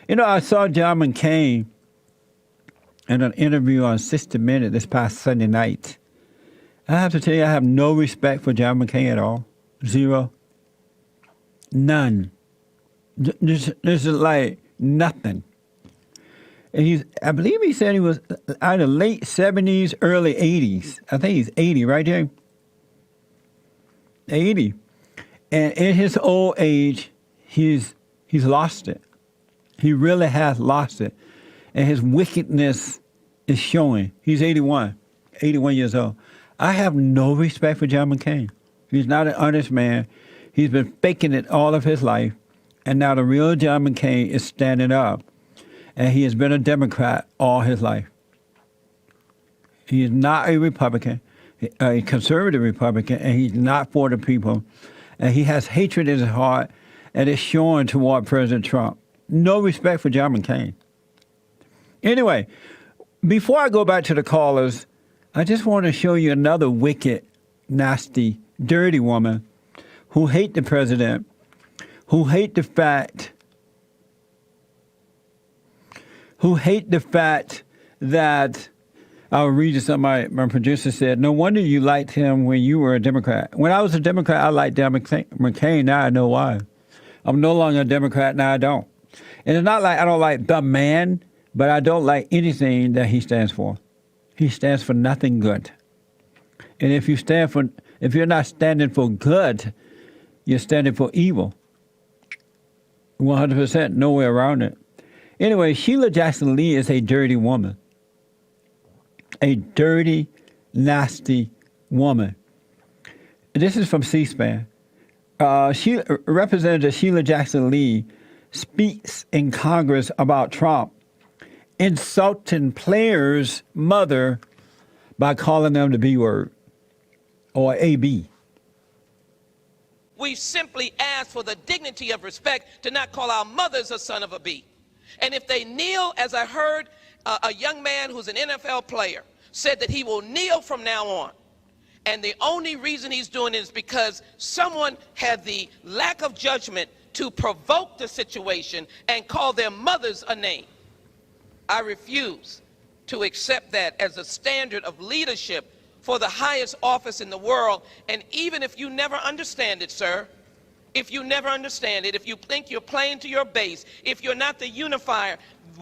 You know, I saw John McCain in an interview on 60 Minutes this past Sunday night. I have to tell you, I have no respect for John McCain at all. Zero. None. This is like nothing. And I believe he said he was either late 70s, early 80s. I think he's 80, right, Jay? 80. And in his old age, he's lost it. He really has lost it. And his wickedness is showing. He's 81 years old. I have no respect for John McCain. He's not an honest man. He's been faking it all of his life. And now the real John McCain is standing up. And he has been a Democrat all his life. He is not a Republican, a conservative Republican, and he's not for the people. And he has hatred in his heart, and it's showing toward President Trump. No respect for John McCain. Anyway, before I go back to the callers, I just want to show you another wicked, nasty, dirty woman who hate the president, who hate the fact that, I'll read you something my producer said, no wonder you liked him when you were a Democrat. When I was a Democrat, I liked John McCain. Now I know why. I'm no longer a Democrat. Now I don't. And it's not like I don't like the man, but I don't like anything that he stands for. He stands for nothing good. And if you're not standing for good, you're standing for evil. 100%, no way around it. Anyway, Sheila Jackson Lee is a dirty woman. A dirty, nasty woman. This is from C-SPAN. Representative Sheila Jackson Lee speaks in Congress about Trump insulting players' mother by calling them the B word or AB. We simply ask for the dignity of respect to not call our mothers a son of a B. And if they kneel, as I heard a young man who's an NFL player said that he will kneel from now on. And the only reason he's doing it is because someone had the lack of judgment to provoke the situation and call their mothers a name. I refuse to accept that as a standard of leadership for the highest office in the world. And even if you never understand it, sir, if you never understand it, if you think you're playing to your base, if you're not the unifier,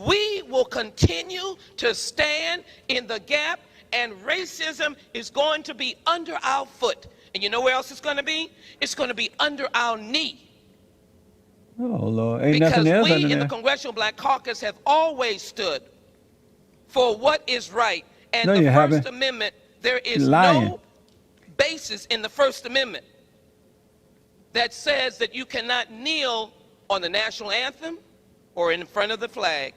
we will continue to stand in the gap, and racism is going to be under our foot. And you know where else it's going to be? It's going to be under our knee. Oh, Lord. Ain't because nothing else we under in there. the Congressional Black Caucus have always stood for what is right. And No, the you First haven't. Amendment, there is Lying. no basis in the First Amendment that says that you cannot kneel on the national anthem or in front of the flag.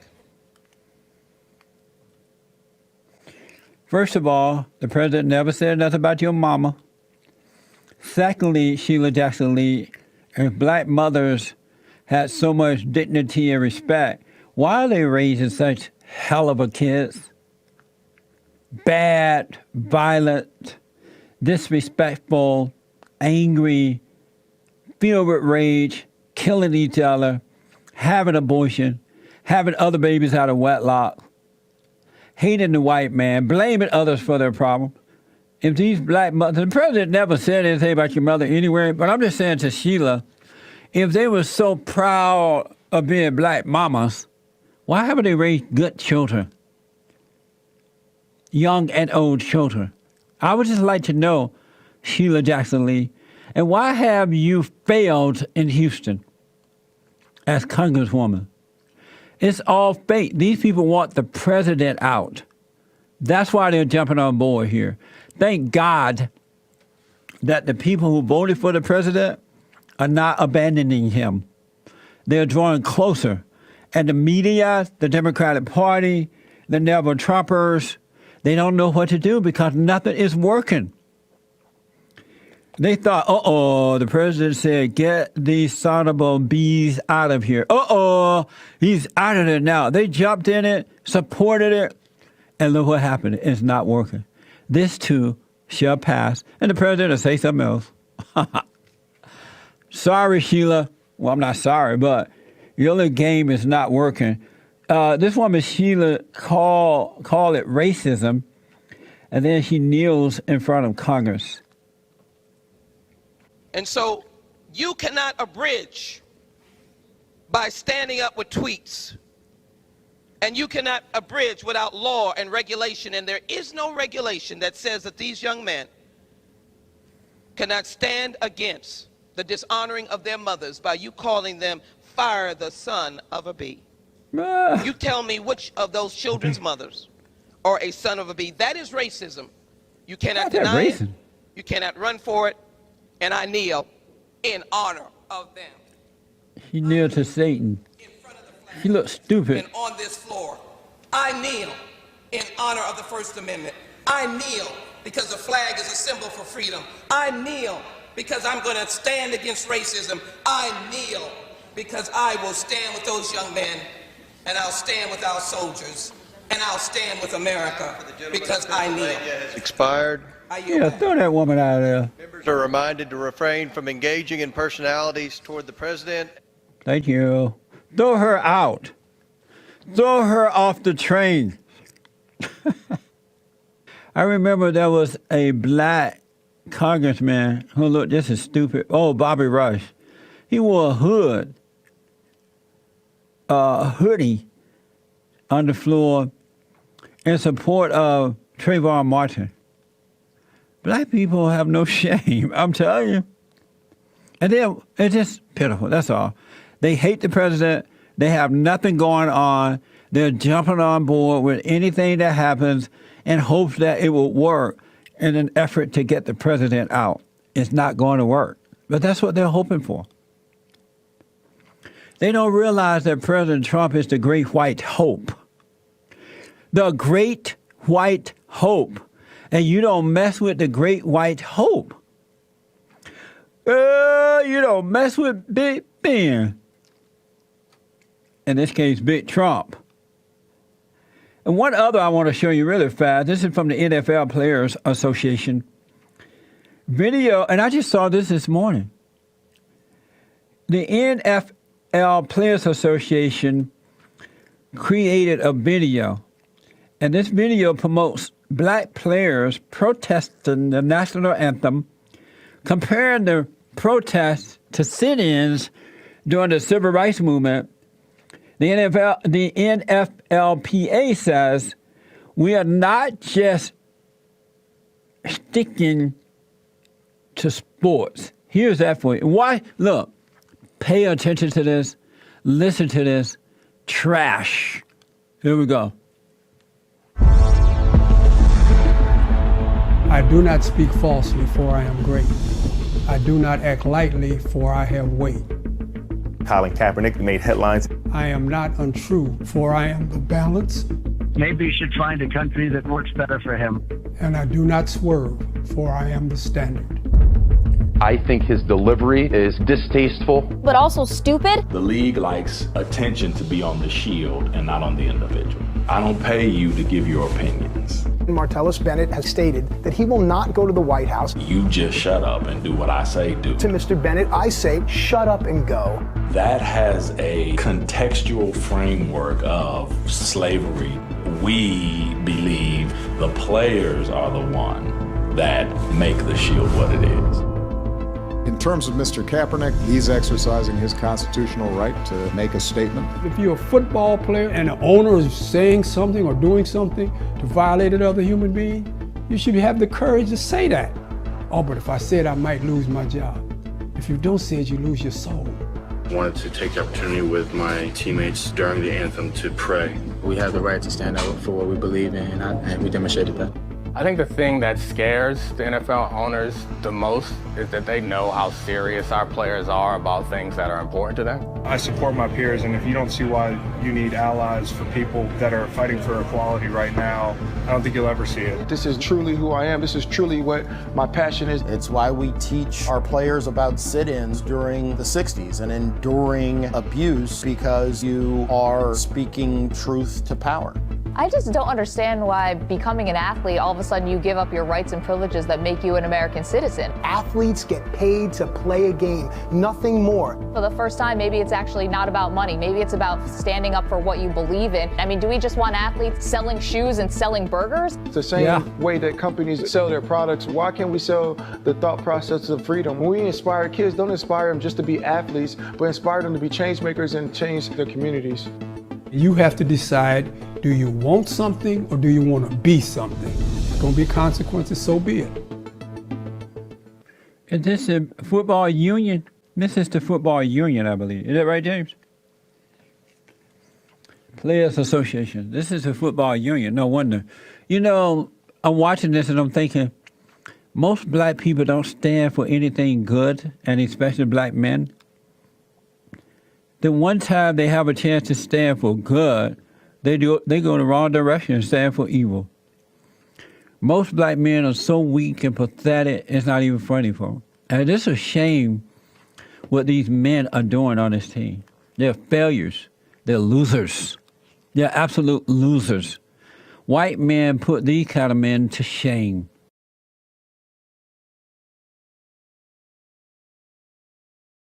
First of all, the president never said nothing about your mama. Secondly, Sheila Jackson Lee, if black mothers had so much dignity and respect, why are they raising such hell of a kids? Bad, violent, disrespectful, angry, filled with rage, killing each other, having abortion, having other babies out of wedlock, hating the white man, blaming others for their problem. If these black mothers, the president never said anything about your mother anywhere, but I'm just saying to Sheila, if they were so proud of being black mamas, why haven't they raised good children? Young and old children. I would just like to know, Sheila Jackson Lee, and why have you failed in Houston as Congresswoman? It's all fake. These people want the president out. That's why they're jumping on board here. Thank God that the people who voted for the president are not abandoning him. They're drawing closer. And the media, the Democratic Party, the Never Trumpers, they don't know what to do because nothing is working. They thought, the president said, get these sonnable bees out of here. He's out of there now. They jumped in it, supported it, and look what happened. It's not working. This too shall pass, and the president will say something else. Sorry, Sheila. Well, I'm not sorry, but Your little game is not working. This woman, Sheila, called it racism, and then she kneels in front of Congress. And so you cannot abridge by standing up with tweets. And you cannot abridge without law and regulation. And there is no regulation that says that these young men cannot stand against the dishonoring of their mothers by you calling them fire the son of a bee. You tell me which of those children's mothers are a son of a bee. That is racism. You cannot deny it. You cannot run for it. And I kneel in honor of them. He kneeled to Satan. He looked stupid. And on this floor, I kneel in honor of the First Amendment. I kneel because the flag is a symbol for freedom. I kneel because I'm going to stand against racism. I kneel because I will stand with those young men, and I'll stand with our soldiers, and I'll stand with America because I kneel. Expired. Yeah, throw that woman out of there. Members are reminded to refrain from engaging in personalities toward the president. Thank you. Throw her out. Throw her off the train. I remember there was a black congressman who looked just as stupid. Oh, Bobbie Rush. He wore a hoodie on the floor in support of Trayvon Martin. Black people have no shame, I'm telling you. And it's just pitiful, that's all. They hate the president. They have nothing going on. They're jumping on board with anything that happens in hopes that it will work in an effort to get the president out. It's not going to work. But that's what they're hoping for. They don't realize that President Trump is the great white hope. The great white hope. And you don't mess with the great white hope. You don't mess with Big Ben. In this case, Big Trump. And one other I want to show you really fast. This is from the NFL Players Association. Video, and I just saw this morning. The NFL Players Association created a video. And this video promotes black players protesting the national anthem, comparing the protests to sit-ins during the civil rights movement. The NFLPA says we are not just sticking to sports. Here's that for you. Why? Look, pay attention to this. Listen to this. Trash. Here we go. I do not speak falsely, for I am great. I do not act lightly, for I have weight. Colin Kaepernick made headlines. I am not untrue, for I am the balance. Maybe you should find a country that works better for him. And I do not swerve, for I am the standard. I think his delivery is distasteful. But also stupid. The league likes attention to be on the shield and not on the individual. I don't pay you to give your opinions. Martellus Bennett has stated that he will not go to the White House. You just shut up and do what I say do. To Mr. Bennett, I say, shut up and go. That has a contextual framework of slavery. We believe the players are the one that make the shield what it is. In terms of Mr. Kaepernick, he's exercising his constitutional right to make a statement. If you're a football player and the owner is saying something or doing something to violate another human being, you should have the courage to say that. Oh, but if I say it, I might lose my job. If you don't say it, you lose your soul. I wanted to take the opportunity with my teammates during the anthem to pray. We have the right to stand up for what we believe in, and we demonstrated that. I think the thing that scares the NFL owners the most is that they know how serious our players are about things that are important to them. I support my peers, and if you don't see why you need allies for people that are fighting for equality right now, I don't think you'll ever see it. This is truly who I am. This is truly what my passion is. It's why we teach our players about sit-ins during the 60s and enduring abuse, because you are speaking truth to power. I just don't understand why becoming an athlete, all of a sudden you give up your rights and privileges that make you an American citizen. Athletes get paid to play a game, nothing more. For the first time, maybe it's actually not about money. Maybe it's about standing up for what you believe in. I mean, do we just want athletes selling shoes and selling burgers? It's the same way that companies sell their products. Why can't we sell the thought process of freedom? When we inspire kids, don't inspire them just to be athletes, but inspire them to be change makers and change their communities. You have to decide, do you want something or do you want to be something? It's going to be consequences, so be it. Is this a football union? This is the football union, I believe. Is that right, James? Players Association. This is a football union. No wonder. You know, I'm watching this and I'm thinking, most black people don't stand for anything good, and especially black men. The one time they have a chance to stand for good, they go in the wrong direction and stand for evil. Most black men are so weak and pathetic, it's not even funny for them. And it's a shame what these men are doing on this team. They're failures. They're losers. They're absolute losers. White men put these kind of men to shame.